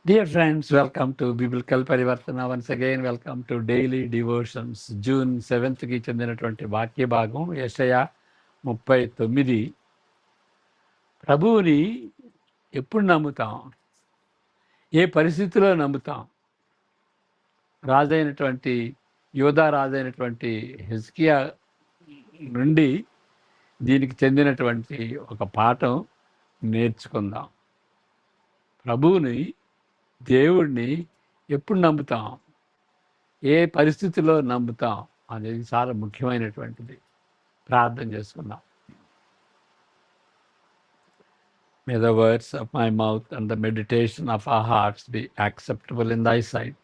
Dear friends, welcome to Biblical Parivartana. Once again, welcome to Daily Devotions. June 7కి చెందినటువంటి వాక్య భాగం యెషయా 39. ప్రభువుని ఎప్పుడు నమ్ముతాం? ఏ పరిస్థితిలో నమ్ముతాం? రాజైనటువంటి యోధా రాజైనటువంటి హిజ్కియా నుండి దీనికి చెందినటువంటి ఒక పాఠం నేర్చుకుందాం. ప్రభువుని, దేవుడిని ఎప్పుడు నమ్ముతాం, ఏ పరిస్థితిలో నమ్ముతాం అనేది చాలా ముఖ్యమైనటువంటిది. ప్రార్థన చేసుకుందాం. May the words of my mouth and the meditation of our hearts be acceptable in thy sight,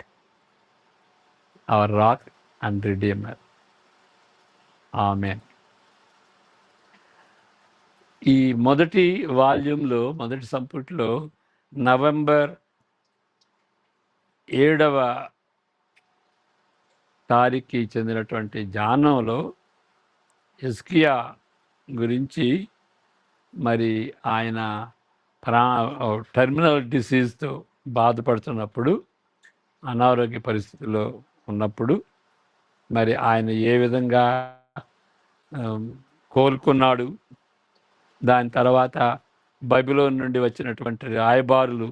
our rock and redeemer. Amen. ఈ మొదటి వాల్యూమ్లో, మొదటి సంపుటిలో నవంబర్ 7వ తారీఖుకి చెందినటువంటి ధ్యానంలో హిజ్కియా గురించి, మరి ఆయన టెర్మినల్ డిసీజ్తో బాధపడుతున్నప్పుడు, అనారోగ్య పరిస్థితిలో ఉన్నప్పుడు, మరి ఆయన ఏ విధంగా కోలుకున్నాడు, దాని తర్వాత బైబిలోన్ నుండి వచ్చినటువంటి రాయబారులు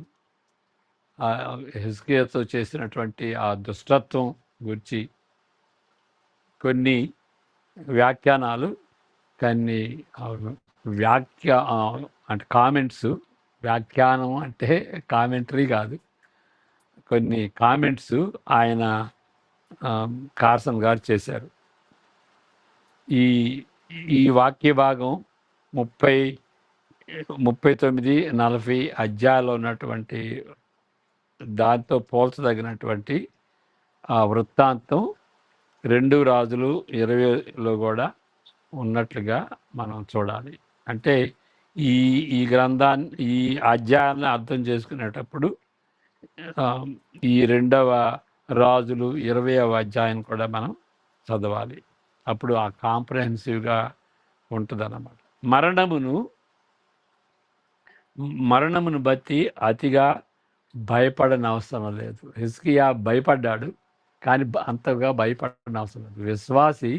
హిజ్కియాతో చేసినటువంటి ఆ దుష్టత్వం గురించి కొన్ని వ్యాఖ్యానాలు, కొన్ని అంటే కామెంట్స్, వ్యాఖ్యానం అంటే కామెంటరీ కాదు, కొన్ని కామెంట్స్ ఆయన కార్సన్ గారు చేశారు. ఈ ఈ వాక్య భాగం 39-40 అధ్యాయాల్లో ఉన్నటువంటి దాంతో పోల్చదగినటువంటి ఆ వృత్తాంతం 2 రాజులు 20లో కూడా ఉన్నట్లుగా మనం చూడాలి. అంటే ఈ ఈ గ్రంథాన్ని, ఈ అధ్యాయాన్ని అర్థం చేసుకునేటప్పుడు ఈ 2వ రాజులు 20వ అధ్యాయం కూడా మనం చదవాలి. అప్పుడు ఆ కాంప్రహెన్సివ్గా ఉంటుందన్నమాట. మరణమును బట్టి అతిగా భయపడని అవసరం లేదు. హిజ్కియా భయపడ్డాడు, కానీ అంతగా భయపడని అవసరం లేదు. విశ్వాసి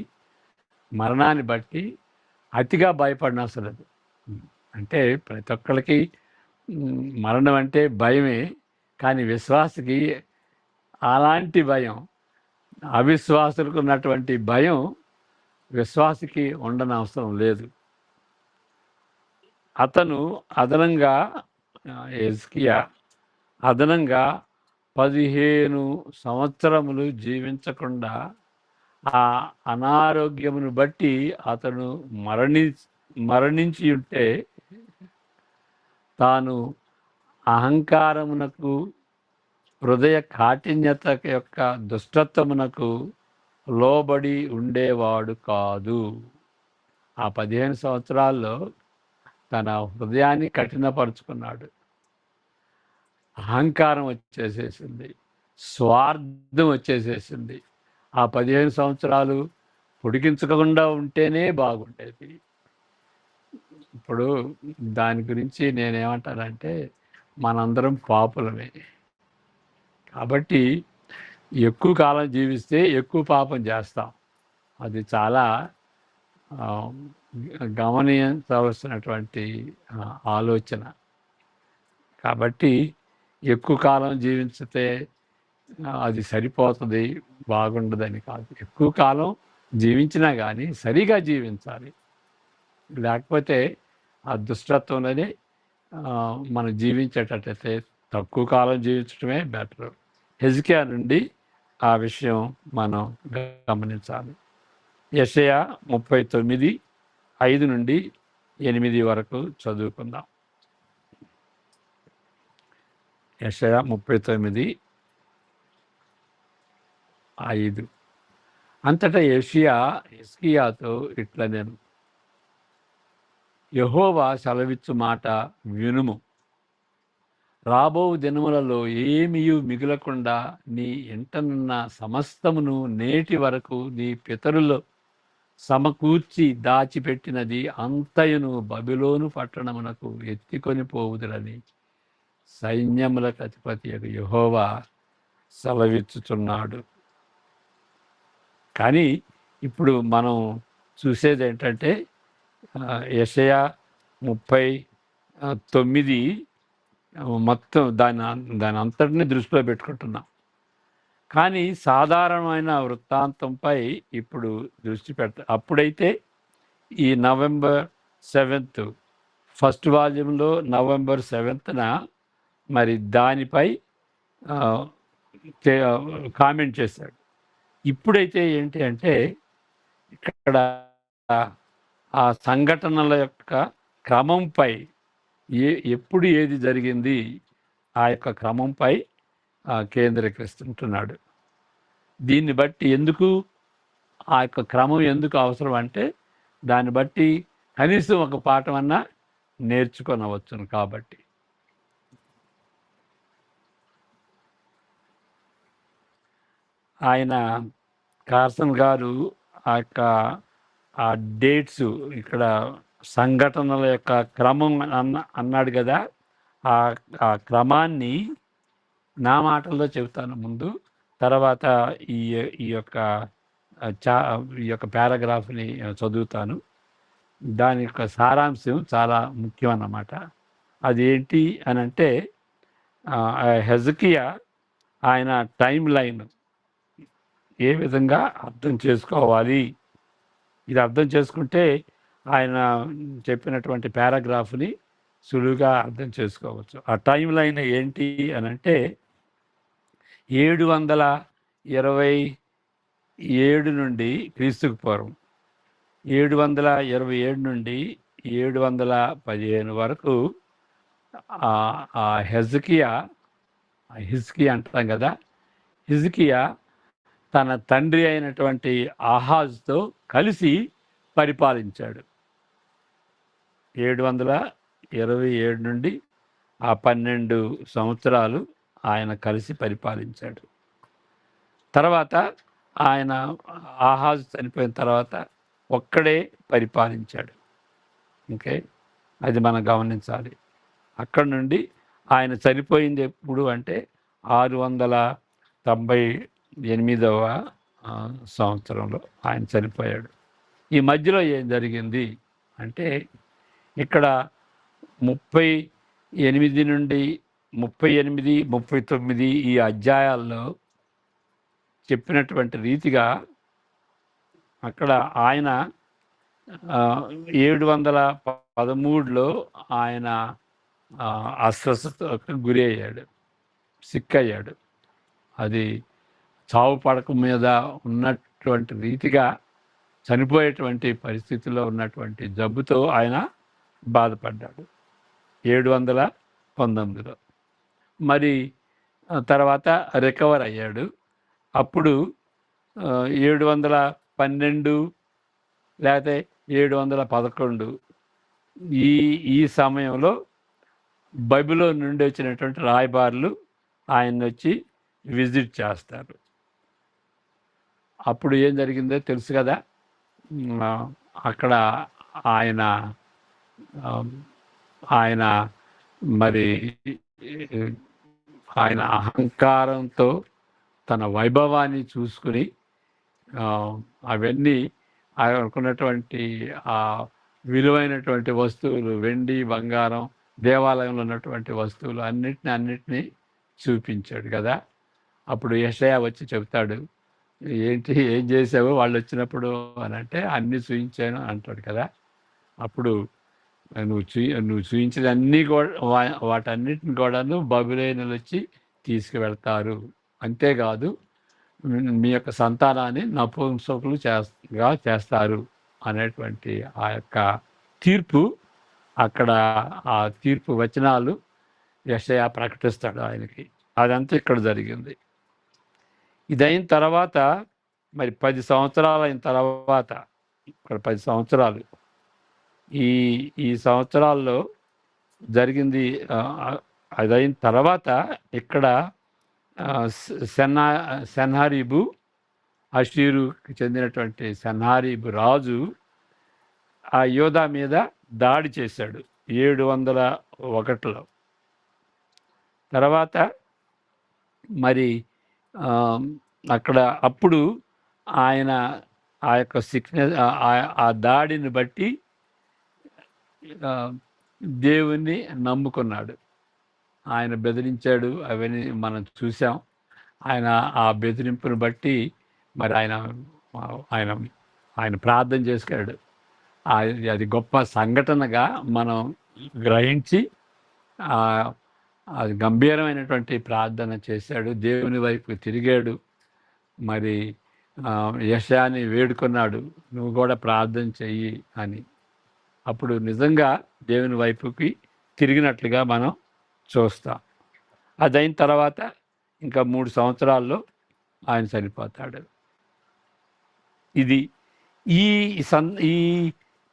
మరణాన్ని బట్టి అతిగా భయపడిన అవసరం లేదు. అంటే ప్రతి ఒక్కరికి మరణం అంటే భయమే, కానీ విశ్వాసికి అలాంటి భయం, అవిశ్వాసులకు ఉన్నటువంటి భయం విశ్వాసికి ఉండని అవసరం లేదు. హిజ్కియా అదనంగా 15 సంవత్సరములు జీవించకుండా ఆ అనారోగ్యమును బట్టి అతను మరణించి ఉంటే, తాను అహంకారమునకు, హృదయ కాఠిన్యత యొక్క దుష్టత్వమునకు లోబడి ఉండేవాడు కాదు. ఆ 15 సంవత్సరాల్లో తన హృదయాన్ని కఠినపరుచుకున్నాడు. అహంకారం వచ్చేసేసింది, స్వార్థం వచ్చేసేసింది. ఆ 15 సంవత్సరాలు పొడిగించకుండా ఉంటేనే బాగుండేది. ఇప్పుడు దాని గురించి నేనేమంటానంటే, మనందరం పాపులమే. కాబట్టి ఎక్కువ కాలం జీవిస్తే ఎక్కువ పాపం చేస్తాం. అది చాలా గమనించవలసినటువంటి ఆలోచన. కాబట్టి ఎక్కువ కాలం జీవించితే అది సరిపోతుంది, బాగుండదని కాదు. ఎక్కువ కాలం జీవించినా కానీ సరిగా జీవించాలి. లేకపోతే ఆ దుష్టత్వంలోనే మనం జీవించేటట్టయితే తక్కువ కాలం జీవించడమే బెటర్. హిజ్కియా నుండి ఆ విషయం మనం గమనించాలి. యెషయా 39:5-8 వరకు చదువుకుందాం. యెషయా 39:5. అంతటా హిజ్కియాతో ఇట్లనెను, యెహోవా సెలవిచ్చు మాట వినుము. రాబో దినములలో ఏమీయు మిగులకుండా నీ ఇంటనున్న సమస్తమును నేటి వరకు నీ పితరులు సమకూర్చి దాచిపెట్టినది అంతయును బబిలోను పట్టణమునకు ఎత్తికొని పోవుదురని సైన్యములకు అధిపతి యెహోవా సెలవిచ్చుచున్నాడు. కానీ ఇప్పుడు మనం చూసేది ఏంటంటే యెషయా 39 మొత్తం దాని అంతటిని దృష్టిలో పెట్టుకుంటున్నాం. కానీ సాధారణమైన వృత్తాంతంపై ఇప్పుడు దృష్టి అప్పుడైతే ఈ నవంబర్ 7 ఫస్ట్ వాల్యూమ్లో నవంబర్ 7న మరి దానిపై కామెంట్ చేశాడు. ఇప్పుడైతే ఏంటి అంటే ఇక్కడ ఆ సంఘటనల యొక్క క్రమంపై ఎప్పుడు ఏది జరిగింది ఆ యొక్క క్రమంపై కేంద్రీకరిస్తుంటున్నాడు. దీన్ని బట్టి ఎందుకు ఆ యొక్క క్రమం ఎందుకు అవసరం అంటే దాన్ని బట్టి కనీసం ఒక పాఠమన్నా నేర్చుకొనవచ్చును. కాబట్టి ఆయన కార్సన్ గారు ఆ యొక్క ఆ డేట్స్ ఇక్కడ సంఘటనల యొక్క క్రమం అన్నాడు కదా. ఆ క్రమాన్ని నా మాటల్లో చెబుతాను ముందు, తర్వాత ఈ ఈ యొక్క ఈ యొక్క పారాగ్రాఫ్ని చదువుతాను. దాని యొక్క సారాంశం చాలా ముఖ్యం అన్నమాట. అదేంటి అని అంటే హెజ్కియా ఆయన టైం లైన్ ఏ విధంగా అర్థం చేసుకోవాలి. ఇది అర్థం చేసుకుంటే ఆయన చెప్పినటువంటి పారాగ్రాఫ్ని సులువుగా అర్థం చేసుకోవచ్చు. ఆ టైం లైన్ ఏంటి అని అంటే 727 నుండి క్రీస్తుకు పూర్వం 727 నుండి 715 వరకు హిజ్కియా అంటాం కదా. హిజ్కియా తన తండ్రి అయినటువంటి ఆహాజ్తో కలిసి పరిపాలించాడు. 727 నుండి 12 సంవత్సరాలు ఆయన కలిసి పరిపాలించాడు. తర్వాత ఆయన ఆహాజ్ చనిపోయిన తర్వాత ఒక్కడే పరిపాలించాడు. ఓకే, అది మనం గమనించాలి. అక్కడి నుండి ఆయన చనిపోయింది ఎప్పుడు అంటే 698వ సంవత్సరంలో ఆయన చనిపోయాడు. ఈ మధ్యలో ఏం జరిగింది అంటే ఇక్కడ 38 నుండి 38, 39 ఈ అధ్యాయాల్లో చెప్పినటువంటి రీతిగా అక్కడ ఆయన 713లో ఆయన అస్వస్థతకు గురి అయ్యాడు, సిక్ అయ్యాడు. అది చావు పడక మీద ఉన్నటువంటి రీతిగా చనిపోయేటువంటి పరిస్థితిలో ఉన్నటువంటి జబ్బుతో ఆయన బాధపడ్డాడు 719లో. మరి తర్వాత రికవర్ అయ్యాడు. అప్పుడు 712 లేకపోతే 711 ఈ సమయంలో బైబిలోన్ నుండి వచ్చినటువంటి రాయబారులు ఆయన వచ్చి విజిట్ చేస్తారు. అప్పుడు ఏం జరిగిందో తెలుసు కదా. అక్కడ ఆయన మరి ఆయన అహంకారంతో తన వైభవాన్ని చూసుకుని అవన్నీ ఆయనకున్నటువంటి ఆ విలువైనటువంటి వస్తువులు, వెండి, బంగారం, దేవాలయంలో ఉన్నటువంటి వస్తువులు అన్నిటినీ చూపించాడు కదా. అప్పుడు యెషయా వచ్చి చెప్తాడు, ఏంటి ఏం చేసావు వాళ్ళు వచ్చినప్పుడు అని అంటే అన్నీ చూపించాను అంటాడు కదా. అప్పుడు నువ్వు చూపించిన అన్నీ కూడా వాటన్నిటిని కూడాను బబులోనీయులు వచ్చి తీసుకువెళ్తారు. అంతేకాదు మీ యొక్క సంతానాన్ని నపుంసకులు చేస్తారు అనేటువంటి ఆ యొక్క తీర్పు, అక్కడ ఆ తీర్పు వచనాలు యెషయా ప్రకటిస్తాడు ఆయనకి. అదంతా ఇక్కడ జరిగింది. ఇదైన తర్వాత మరి 10 సంవత్సరాలు అయిన తర్వాత ఇక్కడ 10 సంవత్సరాలు ఈ సంవత్సరాల్లో జరిగింది. అదైన తర్వాత ఇక్కడ సెన్హరీబు, అషూరుకి చెందినటువంటి సెన్హరీబు రాజు ఆ యోధా మీద దాడి చేశాడు 701లో. తర్వాత మరి అక్కడ అప్పుడు ఆయన ఆ యొక్క సిక్నెస్ ఆ దాడిని బట్టి దేవుణ్ణి నమ్ముకున్నాడు. ఆయన బెదిరించాడు, అవన్నీ మనం చూసాం. ఆయన ఆ బెదిరింపుని బట్టి మరి ఆయన ఆయన ప్రార్థన చేసుకాడు. అది గొప్ప సంఘటనగా మనం గ్రహించి అది గంభీరమైనటువంటి ప్రార్థన చేశాడు. దేవుని వైపు తిరిగాడు. మరి యెషయాని వేడుకున్నాడు, నువ్వు కూడా ప్రార్థన చెయ్యి అని. అప్పుడు నిజంగా దేవుని వైపుకి తిరిగినట్లుగా మనం చూస్తాం. అదైన తర్వాత ఇంకా 3 సంవత్సరాల్లో ఆయన చనిపోతాడు. ఇది ఈ ఈ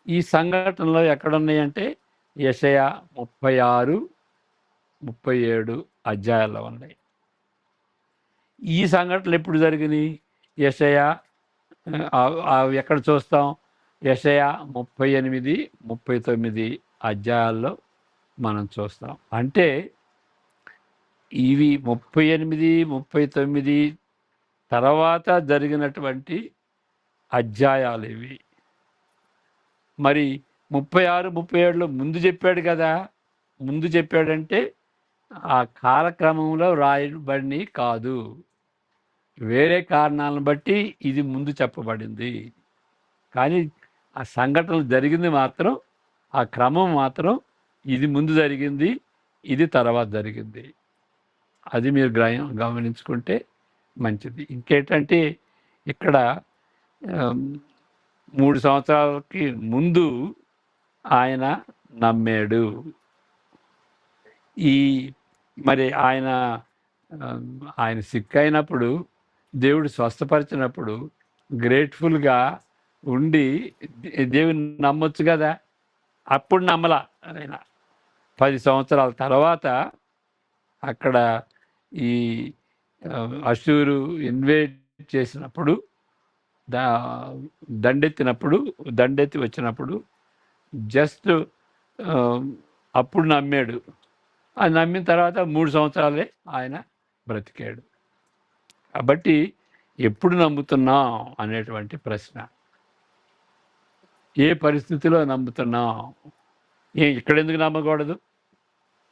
ఈ సంఘటనలో ఎక్కడున్నాయంటే యెషయా 36, 37 అధ్యాయాల్లో ఉన్నాయి. ఈ సంఘటనలు ఎప్పుడు జరిగినాయి? యెషయా అవి ఎక్కడ చూస్తాం? యెషయా 38, 39 అధ్యాయాల్లో మనం చూస్తాం. అంటే ఇవి 38, 39 తర్వాత జరిగినటువంటి అధ్యాయాలు ఇవి. మరి 36, 37లో ముందు చెప్పాడు కదా. ముందు చెప్పాడంటే ఆ కాలక్రమంలో రాయబడి కాదు, వేరే కారణాలను బట్టి ఇది ముందు చెప్పబడింది. కానీ ఆ సంఘటనలు జరిగింది మాత్రం, ఆ క్రమం మాత్రం ఇది ముందు జరిగింది, ఇది తర్వాత జరిగింది. అది మీరు గమనించుకుంటే మంచిది. ఇంకేంటంటే ఇక్కడ 3 సంవత్సరాలకి ముందు ఆయన నమ్మాడు. మరి ఆయన సిక్ అయినప్పుడు, దేవుడు స్వస్థపరిచినప్పుడు గ్రేట్ఫుల్గా ఉండి దేవుని నమ్మొచ్చు కదా. అప్పుడు నమ్మలా ఆయన. 10 సంవత్సరాల తర్వాత అక్కడ ఈ అషూరు ఇన్వేట్ చేసినప్పుడు, దండెత్తి వచ్చినప్పుడు జస్ట్ అప్పుడు నమ్మాడు. అది నమ్మిన తర్వాత 3 సంవత్సరాలే ఆయన బ్రతికాడు. కాబట్టి ఎప్పుడు నమ్ముతున్నాం అనేటువంటి ప్రశ్న. ఏ పరిస్థితిలో నమ్ముతున్నాం? ఇక్కడ ఎందుకు నమ్మకూడదు?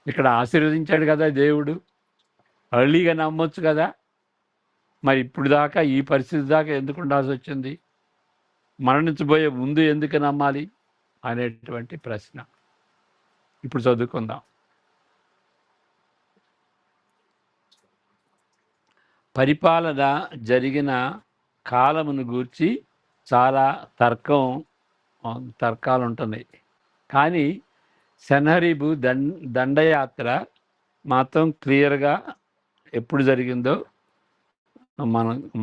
ఇక్కడ ఆశీర్వదించాడు కదా దేవుడు, అర్లీగా నమ్మొచ్చు కదా. మరి ఇప్పుడు దాకా ఈ పరిస్థితి దాకా ఎందుకు ఉండాల్సి వచ్చింది? మరణించబోయే ముందు ఎందుకు నమ్మాలి అనేటువంటి ప్రశ్న. ఇప్పుడు చదువుకుందాం. పరిపాలన జరిగిన కాలమును గూర్చి చాలా తర్కాలు ఉంటున్నాయి. కానీ సెన్హెరీబు దండయాత్ర మాత్రం క్లియర్గా ఎప్పుడు జరిగిందో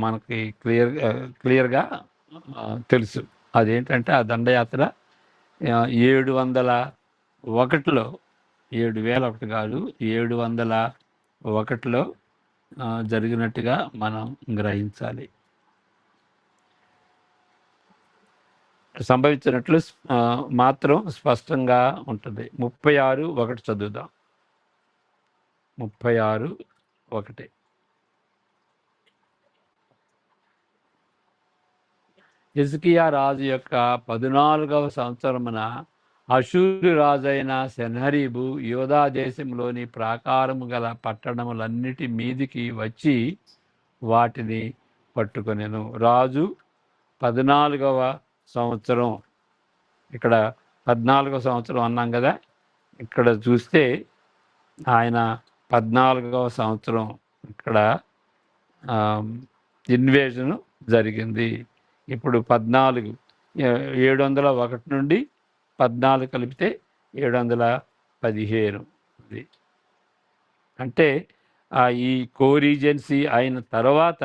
మనకి క్లియర్గా తెలుసు. అదేంటంటే ఆ దండయాత్ర 701లో, 7001 కాదు, 701లో జరిగినట్టుగా మనం గ్రహించాలి. సంభవించినట్లు మాత్రం స్పష్టంగా ఉంటుంది. 36:1 చదువుదాం. 36:1. హిజ్కియా రాజు యొక్క 14వ సంవత్సరమున అషూరు రాజైన సెన్హెరీబు యూదా దేశంలోని ప్రాకారము గల పట్టణములన్నిటి మీదికి వచ్చి వాటిని పట్టుకొనెను. రాజు 14వ సంవత్సరం, ఇక్కడ 14వ సంవత్సరం అన్నాం కదా. ఇక్కడ చూస్తే ఆయన 14వ సంవత్సరం ఇక్కడ ఇన్వేజన్ జరిగింది. ఇప్పుడు 701 నుండి 14 కలిపితే 715. అంటే ఈ కోరీజెన్సీ అయిన తర్వాత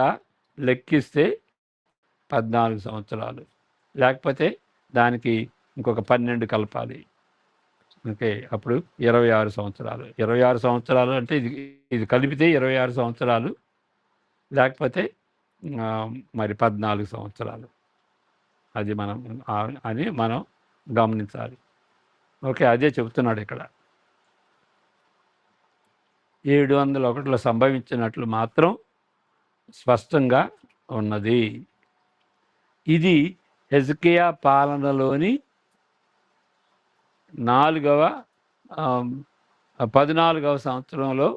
లెక్కిస్తే 14 సంవత్సరాలు, లేకపోతే దానికి ఇంకొక 12 కలపాలి. ఓకే, అప్పుడు 26 సంవత్సరాలు. 26 సంవత్సరాలు అంటే ఇది కలిపితే 26 సంవత్సరాలు, లేకపోతే మరి 14 సంవత్సరాలు. అది మనం గమనించాలి. ఓకే, అదే చెబుతున్నాడు ఇక్కడ. 701లో సంభవించినట్లు మాత్రం స్పష్టంగా ఉన్నది. ఇది హెజ్కియా పాలనలోని 14వ సంవత్సరంలో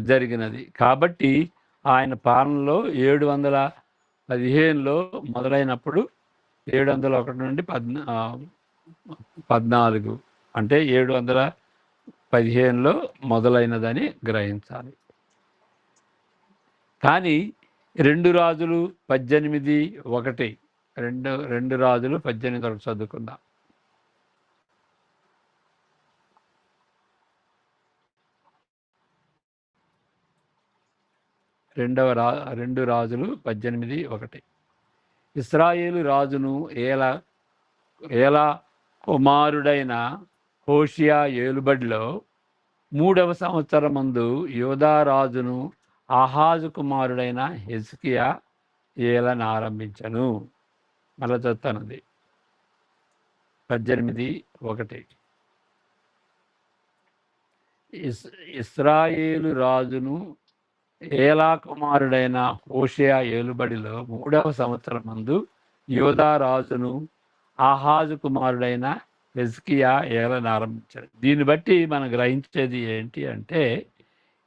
జరిగినది. కాబట్టి ఆయన పాలనలో 715లో మొదలైనప్పుడు 701 నుండి 14 అంటే 715లో మొదలైనదని గ్రహించాలి. కానీ 2 రాజులు 18:1 2 రాజులు 18:1 చదువుకుందాం. 2 రాజులు 18:1 ఇశ్రాయేలు రాజును ఏలా కుమారుడైన హోషియా ఏలుబడిలో 3వ సంవత్సరమందు యూదా రాజును ఆహాజు కుమారుడైన హెజ్కియా ఏలనారంభించను. మళ్ళా చెప్తానండి. 18:1 ఇశ్రాయేలు రాజును ఏలా కుమారుడైన హోషేయ ఏలుబడిలో 3వ సంవత్సరమందు యూదా రాజును ఆహాజు కుమారుడైన హెజ్కియా ఏలనారంభించాడు. దీన్ని బట్టి మనం గ్రహించేది ఏంటి అంటే,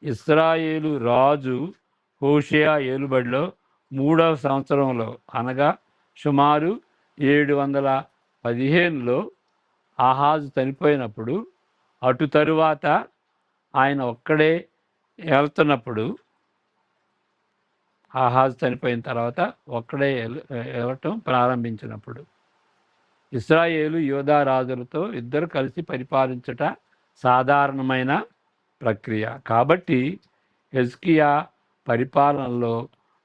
ఇశ్రాయేలు రాజు హోషేయ ఏలుబడిలో 3వ సంవత్సరంలో అనగా సుమారు 715లో ఆహాజు చనిపోయినప్పుడు, అటు తరువాత ఆయన ఒక్కడే వెళ్తున్నప్పుడు, ఆహాజు చనిపోయిన తర్వాత ఒక్కడే వెళ్ళటం ప్రారంభించినప్పుడు ఇశ్రాయేలు యూదా రాజులతో ఇద్దరు కలిసి పరిపాలించట సాధారణమైన ప్రక్రియ. కాబట్టి హెజ్కియా పరిపాలనలో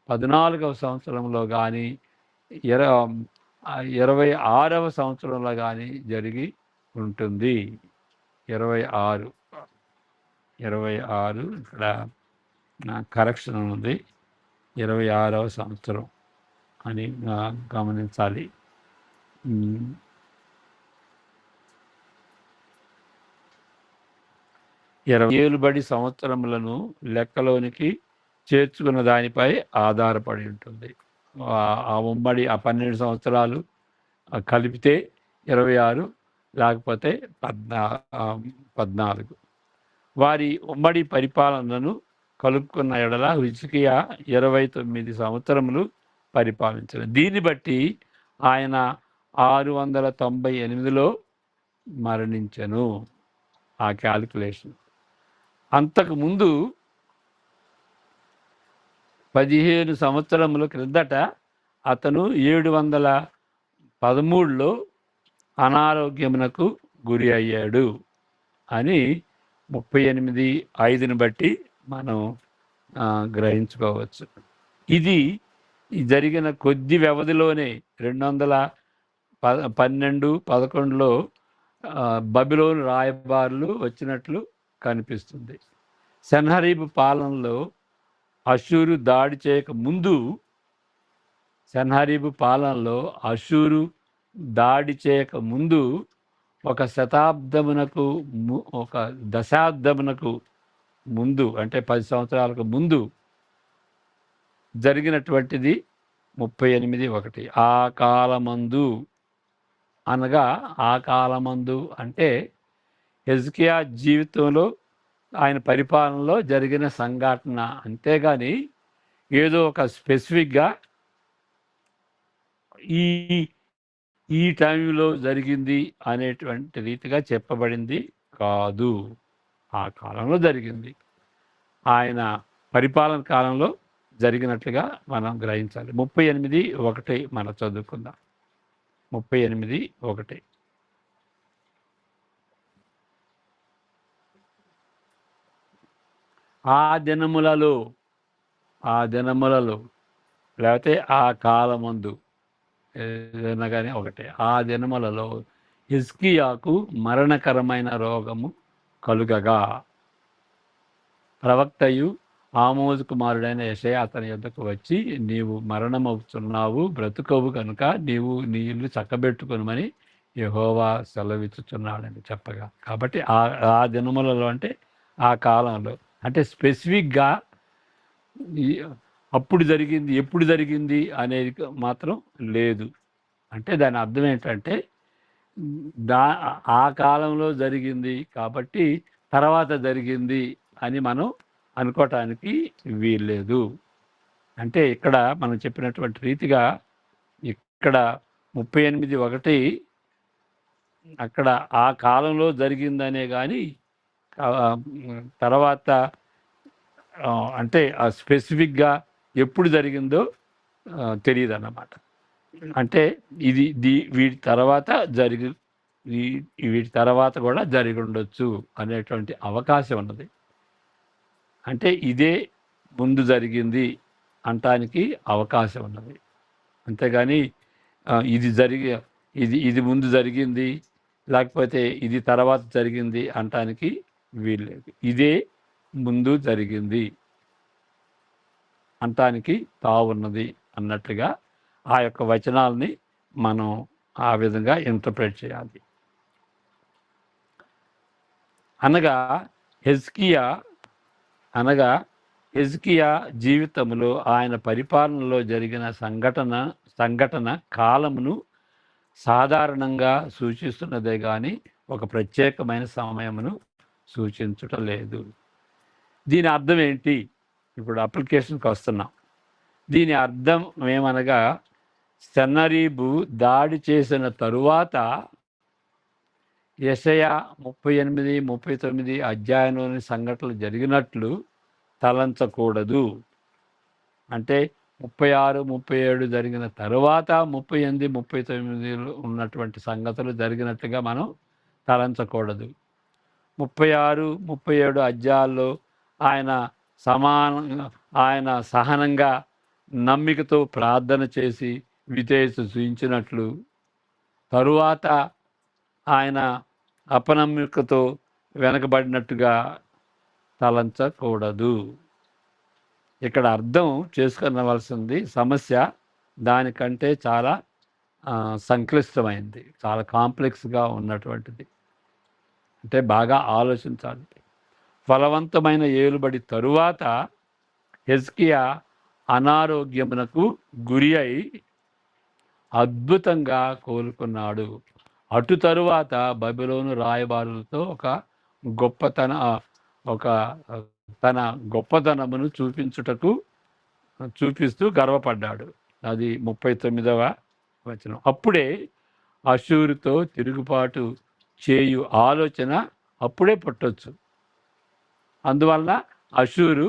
14వ సంవత్సరంలో కానీ 26వ సంవత్సరంలో కానీ జరిగి ఉంటుంది. 26 ఇక్కడ కరెక్షన్ ఉంది. 26వ సంవత్సరం అని గమనించాలి. ఏలుబడి సంవత్సరములను లెక్కలోనికి చేర్చుకున్న దానిపై ఆధారపడి ఉంటుంది. ఆ ఉమ్మడి 12 సంవత్సరాలు కలిపితే 26, లేకపోతే 14. వారి ఉమ్మడి పరిపాలనను కలుపుకున్న ఎడల హిజ్కియా 29 సంవత్సరములు పరిపాలించారు. దీన్ని బట్టి ఆయన 698లో మరణించెను. ఆ క్యాలిక్యులేషన్. అంతకుముందు 15 సంవత్సరముల క్రిందట అతను 713లో అనారోగ్యమునకు గురి అయ్యాడు అని 38:5ని బట్టి మనం గ్రహించుకోవచ్చు. ఇది జరిగిన కొద్ది వ్యవధిలోనే 212-11లో బబిలోను రాయబారులు వచ్చినట్లు కనిపిస్తుంది. సెన్హరీబు పాలనలో అషూరు దాడి చేయక ముందు ఒక దశాబ్దమునకు ముందు అంటే 10 సంవత్సరాలకు ముందు జరిగినటువంటిది 38:1. ఆ కాలమందు అంటే హెజ్కియా జీవితంలో, ఆయన పరిపాలనలో జరిగిన సంఘటన. అంతేగాని ఏదో ఒక స్పెసిఫిక్గా ఈ టైంలో జరిగింది అనేటువంటి రీతిగా చెప్పబడింది కాదు. ఆ కాలంలో జరిగింది, ఆయన పరిపాలన కాలంలో జరిగినట్లుగా మనం గ్రహించాలి. 38:1 మనం చదువుకుందాం. 38:1 ఆ దినములలో లేకపోతే ఆ కాలమందు ఏదైనా కానీ ఒకటే. ఆ దినములలో హిజ్కియాకు మరణకరమైన రోగము కలుగగా ప్రవక్తయు ఆమోజు కుమారుడైన యెషయా అతని యొద్దకు వచ్చి, నీవు మరణమవుతున్నావు, బ్రతుకవు కనుక నీవు నీ ఇల్లు చక్కబెట్టుకొనుమని యెహోవా సెలవిచ్చుచున్నాడని చెప్పగా, కాబట్టి ఆ దినములలో అంటే ఆ కాలంలో. అంటే స్పెసిఫిక్గా అప్పుడు జరిగింది, ఎప్పుడు జరిగింది అనేది మాత్రం లేదు. అంటే దాని అర్థం ఏంటంటే దా ఆ కాలంలో జరిగింది కాబట్టి తర్వాత జరిగింది అని మనం అనుకోవటానికి వీల్లేదు. అంటే ఇక్కడ మనం చెప్పినటువంటి రీతిగా ఇక్కడ 38:1 అక్కడ ఆ కాలంలో జరిగిందనే కానీ తర్వాత అంటే ఆ స్పెసిఫిక్గా ఎప్పుడు జరిగిందో తెలియదు అన్నమాట. అంటే ఇది వీటి తర్వాత వీటి తర్వాత కూడా జరిగి ఉండొచ్చు అనేటువంటి అవకాశం ఉన్నది. అంటే ఇదే ముందు జరిగింది అనటానికి అవకాశం ఉన్నది. అంతేగాని ఇది ఇది ముందు జరిగింది లేకపోతే ఇది తర్వాత జరిగింది అనటానికి వీల్లేదు. ఇదే ముందు జరిగింది అనటానికి తావున్నది అన్నట్టుగా ఆ యొక్క వచనాలని మనం ఆ విధంగా ఇంటర్ప్రెట్ చేయాలి. అనగా హెజ్కియా జీవితంలో ఆయన పరిపాలనలో జరిగిన సంఘటన కాలమును సాధారణంగా సూచిస్తున్నదే కానీ ఒక ప్రత్యేకమైన సమయమును సూచించటలేదు. దీని అర్థం ఏంటి? ఇప్పుడు అప్లికేషన్కి వస్తున్నాం. దీని అర్థం ఏమనగా సెన్నరీబు దాడి చేసిన తరువాత యెషయా 38, 39 అధ్యాయంలోని సంఘటనలు జరిగినట్లు తలంచకూడదు. అంటే 36, 37 జరిగిన తరువాత 38, 39 ఉన్నటువంటి సంగతులు జరిగినట్టుగా మనం తలంచకూడదు. 36, 37 అధ్యాయాల్లో ఆయన సహనంగా నమ్మికతో ప్రార్థన చేసి విధేయత చూపించినట్లు తరువాత ఆయన అపనమ్మికతో వెనకబడినట్టుగా తలంచకూడదు. ఇక్కడ అర్థం చేసుకునవలసింది సమస్య దానికంటే చాలా సంక్లిష్టమైంది, చాలా కాంప్లెక్స్గా ఉన్నటువంటిది. అంటే బాగా ఆలోచించాలి. ఫలవంతమైన ఏలుబడి తరువాత హెజ్కియా అనారోగ్యమునకు గురి అయి అద్భుతంగా కోలుకున్నాడు. అటు తరువాత బబిలోను రాయబారులతో తన గొప్పతనమును చూపిస్తూ గర్వపడ్డాడు. అది 39వ వచనం. అప్పుడే అషూరుతో తిరుగుబాటు చేయు ఆలోచన అప్పుడే పుట్టొచ్చు. అందువల్ల అషూరు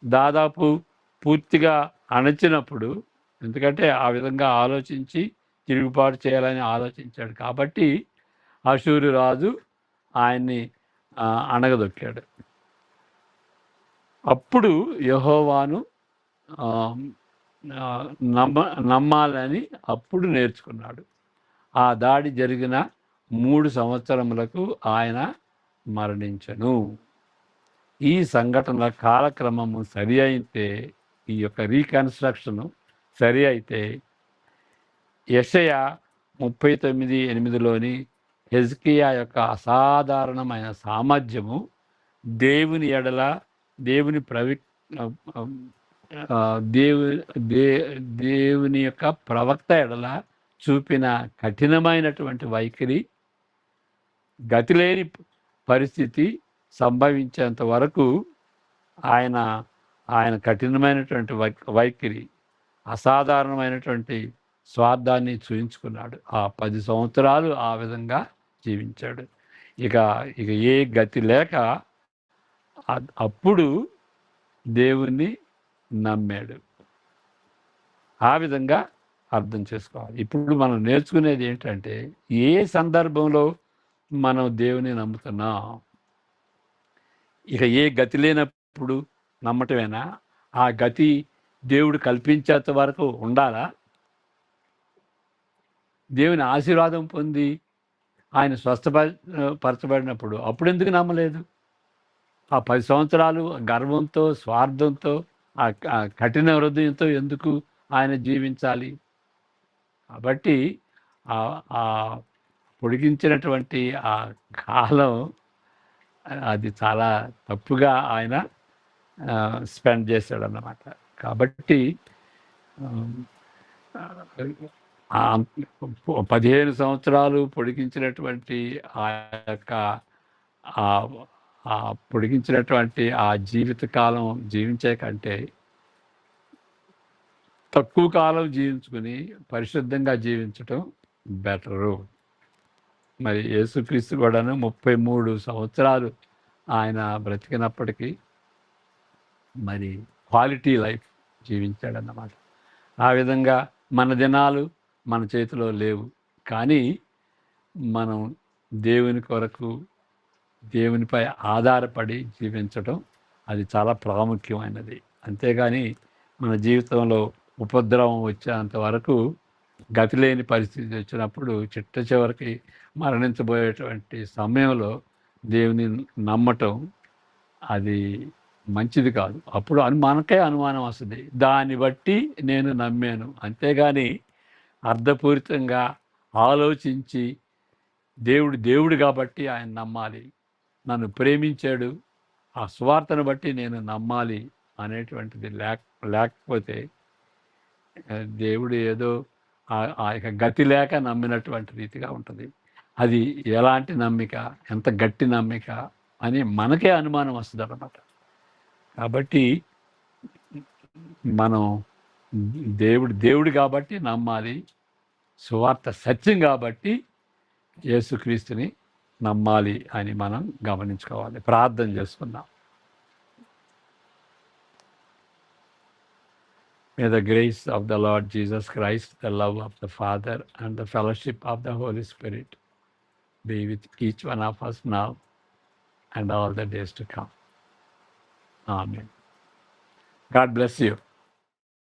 దాదాపు పూర్తిగా అణచినప్పుడు, ఎందుకంటే ఆ విధంగా ఆలోచించి తిరుగుబాటు చేయాలని ఆలోచించాడు కాబట్టి అషూరు రాజు ఆయన్ని అణగదొక్కాడు. అప్పుడు యెహోవాను నమ్మాలని అప్పుడు నేర్చుకున్నాడు. ఆ దాడి జరిగిన 3 సంవత్సరములకు ఆయన మరణించెను. ఈ సంఘటనల కాలక్రమము సరి అయితే, ఈ యొక్క రీకన్స్ట్రక్షన్ సరి అయితే యెషయా 39:8లోని హెజ్కియా యొక్క అసాధారణమైన సామర్థ్యము దేవుని ఎడల దేవుని యొక్క ప్రవక్త ఎడల చూపిన కఠినమైనటువంటి వైఖరి, గతిలేని పరిస్థితి సంభవించేంత వరకు ఆయన కఠినమైనటువంటి వైఖరి, అసాధారణమైనటువంటి స్వార్థాన్ని చూయించుకున్నాడు. ఆ 10 సంవత్సరాలు ఆ విధంగా జీవించాడు. ఇక ఏ గతి లేక అప్పుడు దేవుణ్ణి నమ్మాడు. ఆ విధంగా అర్థం చేసుకోవాలి. ఇప్పుడు మనం నేర్చుకునేది ఏంటంటే, ఏ సందర్భంలో మనం దేవుని నమ్ముతున్నాం? ఇక ఏ గతి లేనప్పుడు నమ్మటమేనా? ఆ గతి దేవుడు కల్పించేంత వరకు ఉండాలా? దేవుని ఆశీర్వాదం పొంది ఆయన స్వస్థపరచబడినప్పుడు అప్పుడు ఎందుకు నమ్మలేదు? ఆ 10 సంవత్సరాలు గర్వంతో, స్వార్థంతో, ఆ కఠిన హృదయంతో ఎందుకు ఆయన జీవించాలి? కాబట్టి పొడిగించినటువంటి ఆ కాలం అది చాలా తప్పుగా ఆయన స్పెండ్ చేశాడన్నమాట. కాబట్టి ఆ 15 సంవత్సరాలు పొడిగించినటువంటి ఆ యొక్క ఆ ఆ పొడిగించినటువంటి ఆ జీవిత కాలం జీవించే కంటే తక్కువ కాలం జీవించుకుని పరిశుద్ధంగా జీవించటం బెటరు. మరి యేసుక్రీస్తు కూడాను 33 సంవత్సరాలు ఆయన బ్రతికినప్పటికీ మరి క్వాలిటీ లైఫ్ జీవించాడన్నమాట. ఆ విధంగా మన దినాలు మన చేతిలో లేవు, కానీ మనం దేవుని కొరకు దేవునిపై ఆధారపడి జీవించటం అది చాలా ప్రాముఖ్యమైనది. అంతేగాని మన జీవితంలో ఉపద్రవం వచ్చేంత వరకు గతి లేని పరిస్థితి వచ్చినప్పుడు చిట్ట చివరికి మరణించబోయేటువంటి సమయంలో దేవుని నమ్మటం అది మంచిది కాదు. అప్పుడు మనకే అనుమానం వస్తుంది, దాన్ని బట్టి నేను నమ్మాను. అంతేగాని అర్థపూరితంగా ఆలోచించి దేవుడు దేవుడు కాబట్టి ఆయన నమ్మాలి, నన్ను ప్రేమించాడు ఆ సువార్తను బట్టి నేను నమ్మాలి అనేటువంటిది లేకపోతే దేవుడు ఏదో ఆ యొక్క గతి లేక నమ్మినటువంటి రీతిగా ఉంటుంది. అది ఎలాంటి నమ్మిక, ఎంత గట్టి నమ్మిక అని మనకే అనుమానం వస్తుంది అన్నమాట. కాబట్టి మనం దేవుడు కాబట్టి నమ్మాలి, సువార్త సత్యం కాబట్టి యేసుక్రీస్తుని నమ్మాలి అని మనం గమనించుకోవాలి. ప్రార్థన చేసుకుందాం. May the grace of the Lord Jesus Christ, the love of the Father, and the fellowship of the Holy Spirit be with each one of us now and all the days to come. Amen. God bless you.